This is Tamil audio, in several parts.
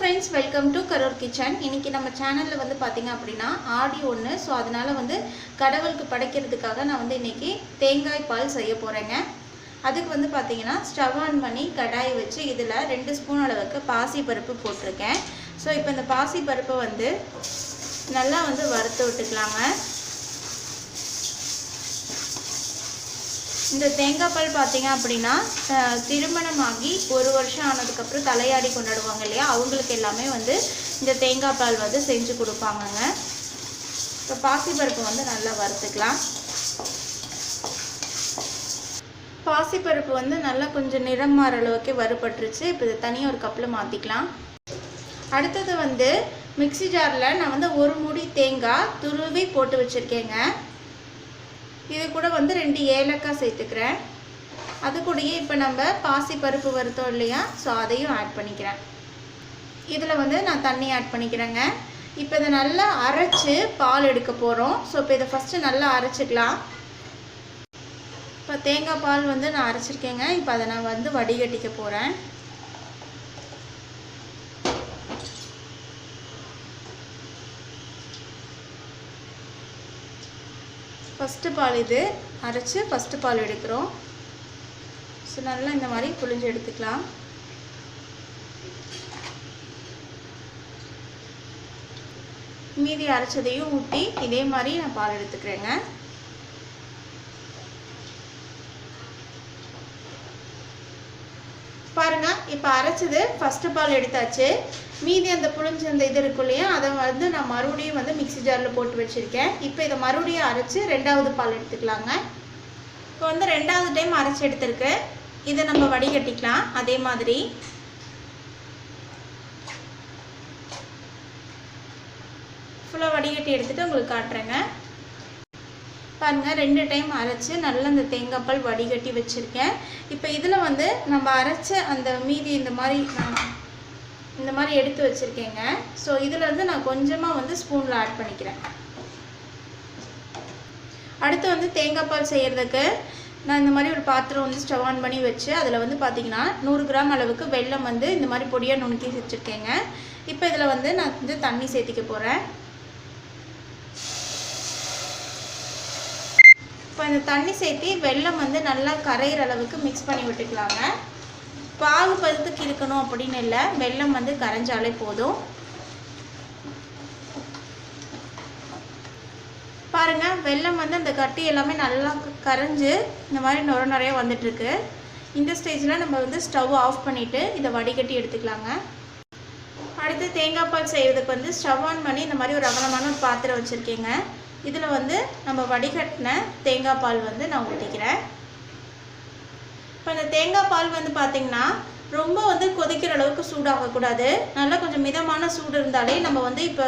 friends, welcome to Karur kitchen. இன்னைக்கு நம்ம சேனல்ல வந்து பாத்தீங்க அப்படினா ஆடி 1 சோ அதனால வந்து கடவுளுக்கு படைக்கிறதுக்காக நான் வந்து இன்னைக்கு தேங்காய் பால் செய்ய போறேங்க. அதுக்கு வந்து பாத்தீங்கன்னா ஸ்டவ் ஆன் பண்ணி கடாய் வச்சு இதுல 2 ஸ்பூன் அளவுக்கு பாசி பருப்பு போட்டுருக்கேன். சோ இப்போ இந்த பாசி பருப்பை வந்து நல்லா வந்து வறுத்து விட்டுக்கலாங்க. இந்த தேங்காய் பால் பாத்தீங்க அப்படினா திருமணமாகி 1 வருஷம் ஆனதுக்கு அப்புறம் தலையாடி கொண்டாடுவாங்க இல்லையா, அவங்களுக்கு எல்லாமே வந்து இந்த தேங்காய் பால் வந்து செஞ்சு கொடுப்பாங்கங்க. இப்போ பாசி பருப்பு வந்து நல்லா வறுத்துக்கலாம். பாசி பருப்பு வந்து நல்லா கொஞ்சம் நிறம் மாற அளவுக்கு வறுபட்டுருச்சு. இப்போ இதை தனியாக ஒரு கப்பில் மாற்றிக்கலாம். அடுத்தது வந்து மிக்ஸி ஜாரில் நான் வந்து 1 மூடி தேங்காய் துருவி போட்டு வச்சுருக்கேங்க. இது கூட வந்து 2 ஏலக்காய் சேர்த்துக்கிறேன். அது கூடயே இப்போ நம்ம பாசி பருப்பு வறுத்தோம் இல்லையா, ஸோ அதையும் ஆட் பண்ணிக்கிறேன். இதில் வந்து நான் தண்ணி ஆட் பண்ணிக்கிறேங்க. இப்போ இதை நல்லா அரைச்சி பால் எடுக்க போகிறோம். ஸோ இப்போ இதை ஃபஸ்ட்டு நல்லா அரைச்சிக்கலாம். இப்போ தேங்காய் பால் வந்து நான் அரைச்சிருக்கேங்க. இப்போ அதை நான் வந்து வடிகட்டிக்க போகிறேன். ஃபஸ்ட்டு பால் இது அரைச்சி ஃபஸ்ட்டு பால் எடுக்கிறோம். ஸோ நல்லா இந்த மாதிரி புழிஞ்சு எடுத்துக்கலாம். மீதி அரைச்சதையும் ஊற்றி இதே மாதிரி நான் பால் எடுத்துக்கிறேங்க. பாருங்க, இப்போ அரைச்சது ஃபஸ்ட்டு பால் எடுத்தாச்சு. மீதி அந்த புளிஞ்சு அந்த இது இருக்கும் இல்லையா, அதை வந்து நான் மறுபடியும் வந்து மிக்ஸி ஜாரில் போட்டு வச்சுருக்கேன். இப்போ இதை மறுபடியும் அரைச்சி 2வது பால் எடுத்துக்கலாங்க. இப்போ வந்து 2வது டைம் அரைச்சி எடுத்துருக்கு. இதை நம்ம வடிகட்டிக்கலாம். அதே மாதிரி ஃபுல்லாக வடிகட்டி எடுத்துகிட்டு உங்களுக்கு காட்டுறேங்க. பாருங்க, 2 டைம் அரைச்சி நல்லா இந்த தேங்காய் பால் வடிகட்டி வச்சுருக்கேன். இப்போ இதில் வந்து நம்ம அரைச்ச அந்த மீதி இந்த மாதிரி எடுத்து வச்சுருக்கேங்க. ஸோ இதில் வந்து நான் கொஞ்சமாக வந்து ஸ்பூனில் ஆட் பண்ணிக்கிறேன். அடுத்து வந்து தேங்காய் பால் செய்கிறதுக்கு நான் இந்த மாதிரி ஒரு பாத்திரம் வந்து ஸ்டவ் ஆன் பண்ணி வச்சு அதில் வந்து பார்த்திங்கன்னா 100 கிராம் அளவுக்கு வெல்லம் வந்து இந்த மாதிரி பொடியாக நுணுக்கி வச்சுருக்கேங்க. இப்போ இதில் வந்து நான் வந்து தண்ணி சேர்த்திக்க போகிறேன். இப்போ இந்த தண்ணி சேர்த்தி வெல்லம் வந்து நல்லா கரையிற அளவுக்கு மிக்ஸ் பண்ணி விட்டுக்கலாங்க. பாகு பதத்துக்கு இருக்கணும் அப்படின்னு இல்லை, வெல்லம் வந்து கரைஞ்சாலே போதும். பாருங்கள், வெல்லம் வந்து அந்த கட்டி எல்லாமே நல்லா கரைஞ்சி இந்த மாதிரி நிறைய வந்துட்டுருக்கு. இந்த ஸ்டேஜில் நம்ம வந்து ஸ்டவ் ஆஃப் பண்ணிவிட்டு இதை வடிகட்டி எடுத்துக்கலாங்க. அடுத்து தேங்காய் பால் செய்வதுக்கு வந்து ஸ்டவ் ஆன் பண்ணி இந்த மாதிரி ஒரு அகலமான ஒரு பாத்திரம் வச்சுருக்கேங்க. இதில் வந்து நம்ம வடிகட்டின தேங்காய் பால் வந்து நான் ஊற்றிக்கிறேன். இப்போ இந்த தேங்காய் பால் வந்து பார்த்திங்கன்னா ரொம்ப வந்து கொதிக்கிற அளவுக்கு சூடாகக்கூடாது. நல்லா கொஞ்சம் மிதமான சூடு இருந்தாலே நம்ம வந்து இப்போ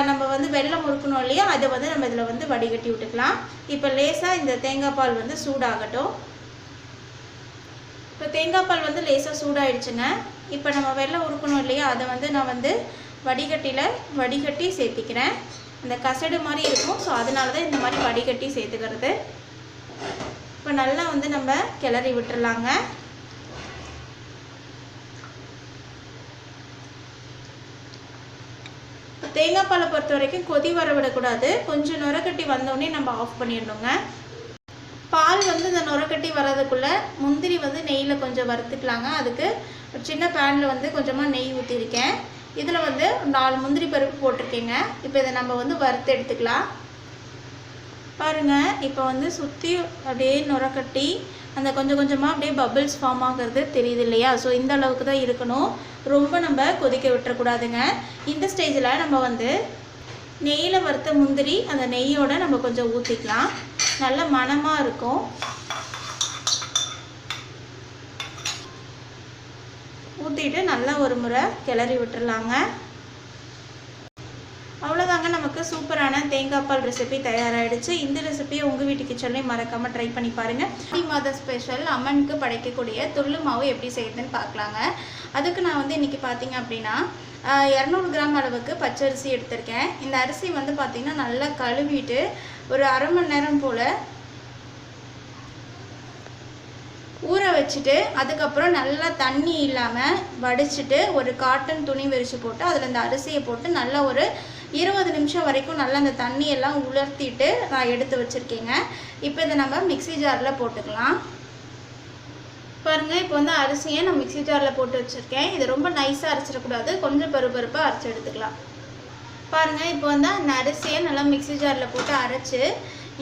நம்ம வந்து வெல்லம் முறுக்கணும் இல்லையா, அதை வந்து நம்ம இதில் வந்து வடிகட்டி விட்டுக்கலாம். இப்போ லேசாக இந்த தேங்காய் பால் வந்து சூடாகட்டும். இப்போ தேங்காய் பால் வந்து லேசாக சூடாயிடுச்சுங்க. இப்போ நம்ம வெல்லம் உருக்கணும் இல்லையா, அதை வந்து நான் வந்து வடிகட்டி சேர்த்திக்கிறேன். அந்த கசடு மாதிரி இருக்கும். ஸோ அதனால தான் இந்த மாதிரி வடிகட்டி சேர்த்துக்கிறது. இப்போ நல்லா வந்து நம்ம கிளறி விட்டுறலாங்க. தேங்காய் பாலை பொறுத்த வரைக்கும் கொதி வர விடக்கூடாது. கொஞ்சம் நுரக்கட்டி வந்தோடனே நம்ம ஆஃப் பண்ணிடணுங்க. பால் வந்து இந்த நுரக்கட்டி வர்றதுக்குள்ளே முந்திரி வந்து நெய்யில் கொஞ்சம் வறுத்துக்கலாங்க. அதுக்கு ஒரு சின்ன பேனில் வந்து கொஞ்சமாக நெய் ஊற்றிருக்கேன். இதில் வந்து 4 முந்திரி பருப்பு போட்டிருக்கேங்க. இப்போ இதை நம்ம வந்து வறுத்து எடுத்துக்கலாம். பாருங்கள், இப்போ வந்து சுற்றி அப்படியே நுரக்கட்டி அந்த கொஞ்சம் கொஞ்சமாக அப்படியே பபிள்ஸ் ஃபார்ம் ஆகிறது தெரியுது இல்லையா. ஸோ இந்த அளவுக்கு தான் இருக்கணும். ரொம்ப நம்ம கொதிக்க விட்டுறக்கூடாதுங்க. இந்த ஸ்டேஜில் நம்ம வந்து நெய்யில் வறுத்த முந்திரி அந்த நெய்யோடு நம்ம கொஞ்சம் ஊற்றிக்கலாம். நல்ல மணமாக இருக்கும். ஊற்றிட்டு நல்லா ஒரு முறை கிளறி விட்டுறலாங்க. அவ்வளோதாங்க, நமக்கு சூப்பரான தேங்காய் பால் ரெசிபி தயாராகிடுச்சு. இந்த ரெசிபியை உங்கள் வீட்டு கிச்சன்லேயும் மறக்காமல் ட்ரை பண்ணி பாருங்கள். ஆடி மாத ஸ்பெஷல் அம்மனுக்கு படைக்கக்கூடிய துள்ளு மாவு எப்படி செய்யுதுன்னு பார்க்கலாங்க. அதுக்கு நான் வந்து இன்றைக்கி பார்த்திங்க அப்படின்னா 200 கிராம் அளவுக்கு பச்சரிசி எடுத்திருக்கேன். இந்த அரிசி வந்து பார்த்திங்கன்னா நல்லா கழுவிட்டு ஒரு அரை மணி நேரம் போல் ஊற வச்சுட்டு அதுக்கப்புறம் நல்லா தண்ணி இல்லாமல் வடிச்சிட்டு ஒரு காட்டன் துணி விரித்து போட்டு அதில் இந்த அரிசியை போட்டு நல்லா ஒரு 20 நிமிஷம் வரைக்கும் நல்லா அந்த தண்ணியெல்லாம் உலர்த்திட்டு நான் எடுத்து வச்சுருக்கேங்க. இப்போ இதை நம்ம மிக்ஸி ஜாரில் போட்டுக்கலாம். பாருங்கள், இப்போ வந்து அரிசியை நான் மிக்ஸி ஜாரில் போட்டு வச்சுருக்கேன். இது ரொம்ப நைஸாக அரைச்சிடக்கூடாது, கொஞ்சம் பருப்பருப்பாக அரைச்சி எடுத்துக்கலாம். பாருங்கள், இப்போ வந்து அந்த அரிசியை நல்லா மிக்ஸி ஜாரில் போட்டு அரைச்சி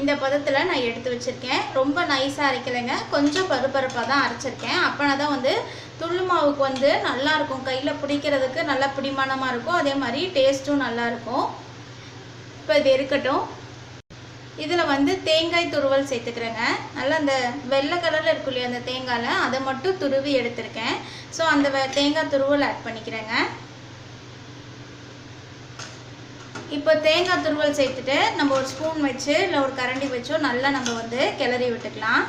இந்த பதத்தில் நான் எடுத்து வச்சுருக்கேன். ரொம்ப நைஸாக அரைக்கலைங்க, கொஞ்சம் பருப்பருப்பாக தான் அரைச்சிருக்கேன். அப்போனா தான் வந்து துள்ளு மாவுக்கு வந்து நல்லாயிருக்கும், கையில் பிடிக்கிறதுக்கு நல்லா பிடிமானமாக இருக்கும், அதே மாதிரி டேஸ்ட்டும் நல்லாயிருக்கும். இப்போ இது இருக்கட்டும். இதில் வந்து தேங்காய் துருவல் சேர்த்துக்கிறேங்க. நல்லா அந்த வெள்ளை கலரில் இருக்கும் இல்லையா அந்த தேங்காயில், அதை மட்டும் துருவி எடுத்திருக்கேன். ஸோ அந்த தேங்காய் துருவல் ஆட் பண்ணிக்கிறேங்க. இப்போ தேங்காய் துருவல் சேர்த்துட்டு நம்ம ஒரு ஸ்பூன் வச்சு இல்லை ஒரு கரண்டி வச்சோ நல்லா நம்ம வந்து கிளறி விட்டுக்கலாம்.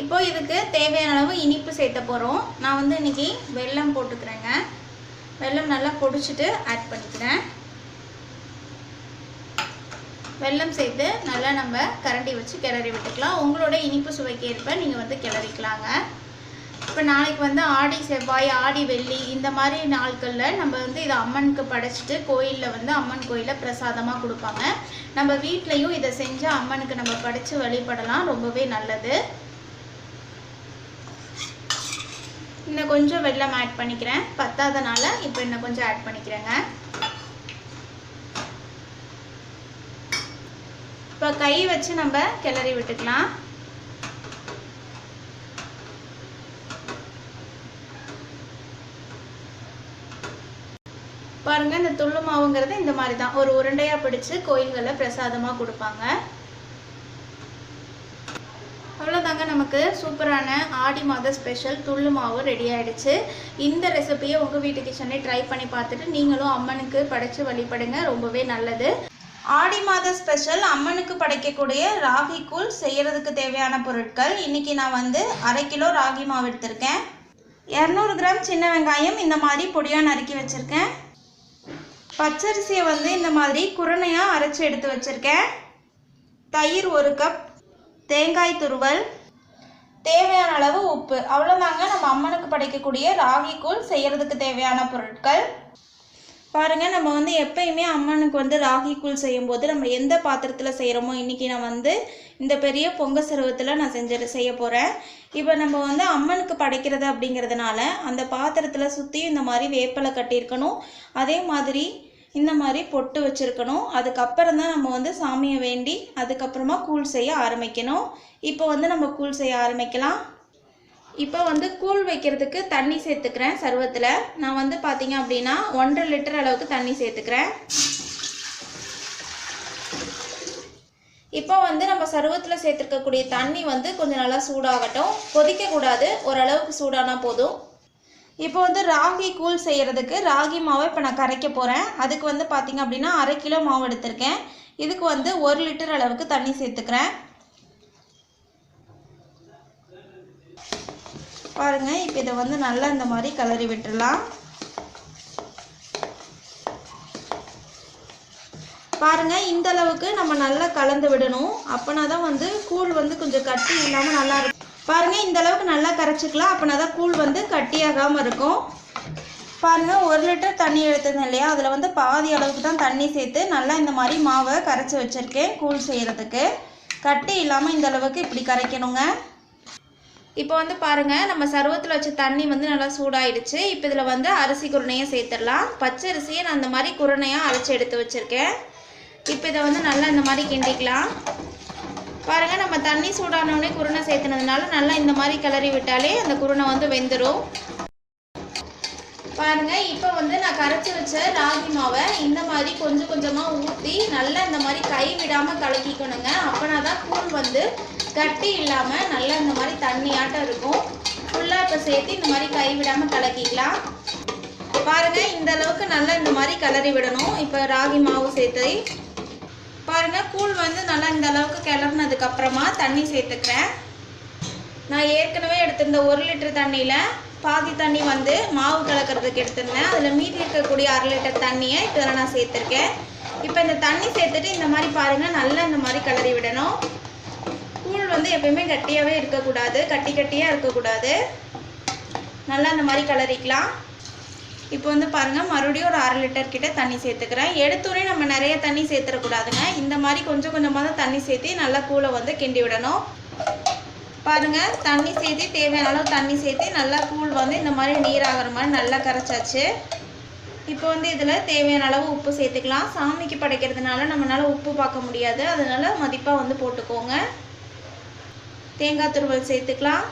இப்போ இதுக்கு தேவையான அளவு இனிப்பு சேர்த்த போகிறோம். நான் வந்து இன்றைக்கி வெல்லம் போட்டுக்கிறேங்க. வெல்லம் நல்லா பொடிச்சிட்டு ஆட் பண்ணிக்கிறேன். வெல்லம் சேர்த்து நல்லா நம்ம கரண்டி வச்சு கிளறி விட்டுக்கலாம். உங்களோட இனிப்பு சுவைக்கு ஏற்ப நீங்கள் வந்து கிளறிக்கலாங்க. இப்போ நாளைக்கு வந்து ஆடி செவ்வாய், ஆடி வெள்ளி இந்த மாதிரி நாட்களில் நம்ம வந்து இதை அம்மனுக்கு படைச்சிட்டு கோயிலில் வந்து அம்மன் கோயிலில் பிரசாதமாக கொடுப்பாங்க. நம்ம வீட்லேயும் இதை செஞ்சு அம்மனுக்கு நம்ம படைச்சு வழிபடலாம், ரொம்பவே நல்லது. இன்னும் கொஞ்சம் வெல்லம் ஆட் பண்ணிக்கிறேன், பத்தாதனால இப்போ இன்னும் கொஞ்சம் ஆட் பண்ணிக்கிறேங்க. இப்போ கை வச்சு நம்ம கிளறி விட்டுக்கலாம். பாருங்கள், இந்த துள்ளு மாவுங்கிறது இந்த மாதிரி தான் ஒரு உருண்டையாக பிடிச்சு கோயில்களில் பிரசாதமாக கொடுப்பாங்க. அவ்வளோதாங்க, நமக்கு சூப்பரான ஆடி மாத ஸ்பெஷல் துள்ளு மாவு ரெடி ஆகிடுச்சு. இந்த ரெசிபியை உங்கள் வீட்டு கிச்சனே ட்ரை பண்ணி பார்த்துட்டு நீங்களும் அம்மனுக்கு படைச்சு வழிபடுங்க, ரொம்பவே நல்லது. ஆடி மாத ஸ்பெஷல் அம்மனுக்கு படைக்கக்கூடிய ராகி கூழ் செய்கிறதுக்கு தேவையான பொருட்கள் இன்றைக்கி நான் வந்து 1/2 கிலோ ராகி மாவு எடுத்திருக்கேன். 200 கிராம் சின்ன வெங்காயம் இந்த மாதிரி பொடியாக நறுக்கி வச்சுருக்கேன். பச்சரிசியை வந்து இந்த மாதிரி குருணையாக அரைச்சி எடுத்து வச்சுருக்கேன். தயிர் 1 கப், தேங்காய் துருவல், தேவையான அளவு உப்பு. அவ்வளோதாங்க நம்ம அம்மனுக்கு படைக்கக்கூடிய ராகி கூழ் செய்கிறதுக்கு தேவையான பொருட்கள். பாருங்கள், நம்ம வந்து எப்பயுமே அம்மனுக்கு வந்து ராகி கூழ் செய்யும்போது நம்ம எந்த பாத்திரத்தில் செய்கிறோமோ, இன்றைக்கி நான் வந்து இந்த பெரிய பொங்க சருவத்தில் நான் செய்ய போகிறேன். இப்போ நம்ம வந்து அம்மனுக்கு படைக்கிறது அப்படிங்கிறதுனால அந்த பாத்திரத்தில் சுற்றியும் இந்த மாதிரி வேப்பலை கட்டியிருக்கணும், அதே மாதிரி இந்த மாதிரி பொட்டு வச்சுருக்கணும். அதுக்கப்புறம் தான் நம்ம வந்து சாமியை வேண்டி அதுக்கப்புறமா கூழ் செய்ய ஆரம்பிக்கணும். இப்போ வந்து நம்ம கூழ் செய்ய ஆரம்பிக்கலாம். இப்போ வந்து கூழ் வைக்கிறதுக்கு தண்ணி சேர்த்துக்கிறேன். சருவத்தில் நான் வந்து பார்த்திங்க அப்படின்னா 1.5 லிட்டர் அளவுக்கு தண்ணி சேர்த்துக்கிறேன். இப்போ வந்து நம்ம சருவத்தில் சேர்த்துருக்கக்கூடிய தண்ணி வந்து கொஞ்சம் நல்லா சூடாகட்டும், கொதிக்கக்கூடாது, ஓரளவுக்கு சூடானா போதும். இப்போ வந்து ராகி கூழ் செய்கிறதுக்கு ராகி மாவை இப்போ நான் கரைக்க போகிறேன். அதுக்கு வந்து பார்த்திங்க அப்படின்னா 1/2 கிலோ மாவு எடுத்திருக்கேன். இதுக்கு வந்து 1 லிட்டர் அளவுக்கு தண்ணி சேர்த்துக்கிறேன். பாருங்கள், இப்போ இதை வந்து நல்லா இந்த மாதிரி கிளறி விட்டுடலாம். பாருங்கள், இந்த அளவுக்கு நம்ம நல்லா கலந்து விடணும். அப்போனா தான் வந்து கூழ் வந்து கொஞ்சம் கட்டி இல்லாமல் நல்லா இருக்கும். பாருங்கள், இந்த அளவுக்கு நல்லா கரைச்சிக்கலாம், அப்போனா தான் கூழ் வந்து கட்டியாகாமல் இருக்கும். பாருங்கள், 1 லிட்டர் தண்ணி எடுத்தது இல்லையா, அதில் வந்து பாதி அளவுக்கு தான் தண்ணி சேர்த்து நல்லா இந்த மாதிரி மாவை கரைச்சி வச்சுருக்கேன். கூழ் செய்கிறதுக்கு கட்டி இல்லாமல் இந்த அளவுக்கு இப்படி கரைக்கணுங்க. இப்போ வந்து பாருங்கள், நம்ம சருவத்தில் வச்ச தண்ணி வந்து நல்லா சூடாயிடுச்சு. இப்போ இதில் வந்து அரிசி குருணையை சேர்த்துடலாம். பச்சை அரிசியை நான் இந்த மாதிரி குருணையாக அரைச்சி எடுத்து வச்சுருக்கேன். இப்போ இதை வந்து நல்லா இந்த மாதிரி கிண்டிக்கலாம். பாருங்கள், நம்ம தண்ணி சூடானோடனே குருணை சேர்த்துனதுனால நல்லா இந்த மாதிரி கிளறி விட்டாலே அந்த குருணை வந்து வெந்துடும். பாருங்கள், இப்போ வந்து நான் கரைச்சி வச்ச ராகி மாவை இந்த மாதிரி கொஞ்சம் கொஞ்சமாக ஊற்றி நல்லா இந்த மாதிரி கை விடாமல் கலக்கிக்கணுங்க. அப்போனா தான் கூழ் வந்து கட்டி இல்லாமல் நல்லா இந்த மாதிரி தண்ணியாட்டம் இருக்கும். ஃபுல்லாக இப்போ சேர்த்து இந்த மாதிரி கை விடாமல் கலக்கிக்கலாம். பாருங்கள், இந்த அளவுக்கு நல்லா இந்த மாதிரி கிளறி விடணும். இப்போ ராகி மாவு சேர்த்து பாருங்கள், கூழ் வந்து நல்லா இந்த அளவுக்கு கிளறினதுக்கப்புறமா தண்ணி சேர்த்துக்கிறேன். நான் ஏற்கனவே எடுத்திருந்த 1 லிட்டர் தண்ணியில் பாதி தண்ணி வந்து மாவு கலக்கிறதுக்கு எடுத்திருந்தேன். அதில் மீதி இருக்கக்கூடிய 1/2 லிட்டர் தண்ணியை இப்போ இதில் நான் சேர்த்துருக்கேன். இப்போ இந்த தண்ணி சேர்த்துட்டு இந்த மாதிரி பாருங்கள் நல்லா இந்த மாதிரி கிளறி விடணும். கூழ் வந்து எப்பயுமே கட்டியாகவே இருக்கக்கூடாது, கட்டியாக இருக்கக்கூடாது. நல்லா அந்த மாதிரி கிளறிக்கலாம். இப்போ வந்து பாருங்கள், மறுபடியும் ஒரு 1/2 லிட்டர் கிட்ட தண்ணி சேர்த்துக்கிறேன். எடுத்தோடனே நம்ம நிறைய தண்ணி சேர்த்துடக்கூடாதுங்க. இந்த மாதிரி கொஞ்சம் கொஞ்சமாக தான் தண்ணி சேர்த்து நல்லா கூழை வந்து கிண்டி விடணும். பாருங்கள், தண்ணி சேர்த்து தேவையான அளவு தண்ணி சேர்த்து நல்லா கூழ் வந்து இந்த மாதிரி நீராகிற மாதிரி நல்லா கரைச்சாச்சு. இப்போ வந்து இதில் தேவையான அளவு உப்பு சேர்த்துக்கலாம். சாமிக்கு படைக்கிறதுனால நம்மளால் உப்பு பார்க்க முடியாது, அதனால் மதிப்பாக வந்து போட்டுக்கோங்க. தேங்காய் துருவல் சேர்த்துக்கலாம்.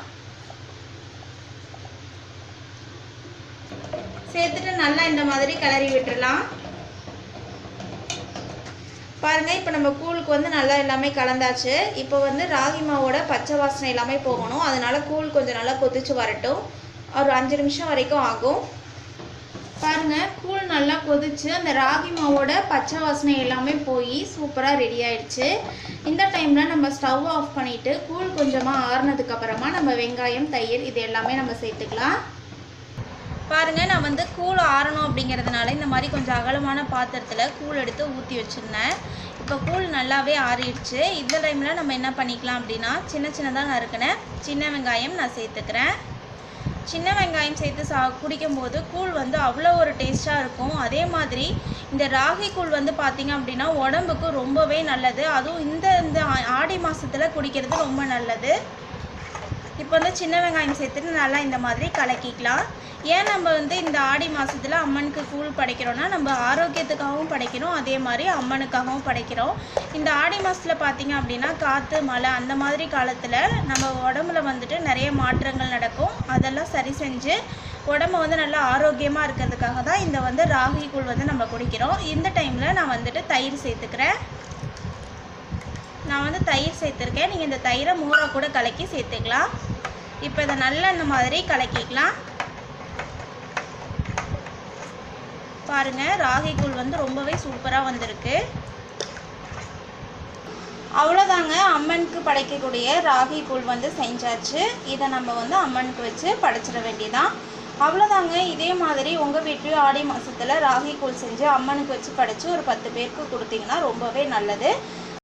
சேர்த்துட்டு நல்லா இந்த மாதிரி கிளறி விட்டுடலாம். பாருங்கள், இப்போ நம்ம கூழுக்கு வந்து நல்லா எல்லாமே கலந்தாச்சு. இப்போ வந்து ராகி மாவோட பச்சை வாசனை எல்லாமே போகணும். அதனால கூழ் கொஞ்சம் நல்லா கொதிச்சு வரட்டும். ஒரு 5 நிமிஷம் வரைக்கும் ஆகும். பாருங்கள், கூழ் நல்லா கொதிச்சு அந்த ராகி மாவோட பச்சை வாசனை எல்லாமே போய் சூப்பராக ரெடி ஆயிடுச்சு. இந்த டைமில் நம்ம ஸ்டவ் ஆஃப் பண்ணிவிட்டு கூழ் கொஞ்சமாக ஆறுனதுக்கப்புறமா நம்ம வெங்காயம், தயிர் இது எல்லாமே நம்ம சேர்த்துக்கலாம். பாருங்கள், நான் வந்து கூழ் ஆறணும் அப்படிங்கிறதுனால இந்த மாதிரி கொஞ்சம் அகலமான பாத்திரத்தில் கூழ் எடுத்து ஊற்றி வச்சுருந்தேன். இப்போ கூழ் நல்லாவே ஆறிடுச்சு. இந்த டைமில் நம்ம என்ன பண்ணிக்கலாம் அப்படின்னா, சின்னதாக நறுக்கினேன் சின்ன வெங்காயம் நான் சேர்த்துக்கிறேன். சின்ன வெங்காயம் சேர்த்து குடிக்கும்போது கூழ் வந்து அவ்வளோ ஒரு டேஸ்ட்டாக இருக்கும். அதே மாதிரி இந்த ராகி கூழ் வந்து பார்த்திங்க அப்படின்னா உடம்புக்கு ரொம்பவே நல்லது. அதுவும் இந்த ஆடி மாதத்தில் குடிக்கிறது ரொம்ப நல்லது. இப்போ வந்து சின்ன வெங்காயம் சேர்த்துட்டு நல்லா இந்த மாதிரி கலக்கிக்கலாம். ஏன் நம்ம வந்து இந்த ஆடி மாதத்தில் அம்மனுக்கு கூழ் படைக்கிறோன்னா, நம்ம ஆரோக்கியத்துக்காகவும் படைக்கிறோம், அதே மாதிரி அம்மனுக்காகவும் படைக்கிறோம். இந்த ஆடி மாதத்தில் பார்த்திங்க அப்படின்னா காற்று, மழை அந்த மாதிரி காலத்தில் நம்ம உடம்புல வந்துட்டு நிறைய மாற்றங்கள் நடக்கும். அதெல்லாம் சரி செஞ்சு உடம்பு வந்து நல்லா ஆரோக்கியமாக இருக்கிறதுக்காக தான் இந்த வந்து ராகி கூழ் வந்து நம்ம குடிக்கிறோம். இந்த டைமில் நான் வந்துட்டு தயிர் சேர்த்துக்கிறேன். நான் வந்து தயிர் சேர்த்துருக்கேன். நீங்கள் இந்த தயிரை மோரை கூட கலக்கி சேர்த்துக்கலாம். இப்போ இதை நல்லா இந்த மாதிரி கலக்கிக்கலாம். பாருங்கள், ராகி கூழ் வந்து ரொம்பவே சூப்பராக வந்திருக்கு. அவ்வளோதாங்க, அம்மனுக்கு படைக்கக்கூடிய ராகி கூழ் வந்து செஞ்சாச்சு. இதை நம்ம வந்து அம்மனுக்கு வச்சு படைச்சிட வேண்டியதான். அவ்வளோதாங்க. இதே மாதிரி உங்கள் வீட்லேயும் ஆடி மாதத்தில் ராகி கூழ் செஞ்சு அம்மனுக்கு வச்சு படைச்சி ஒரு 10 பேருக்கு கொடுத்தீங்கன்னா ரொம்பவே நல்லது.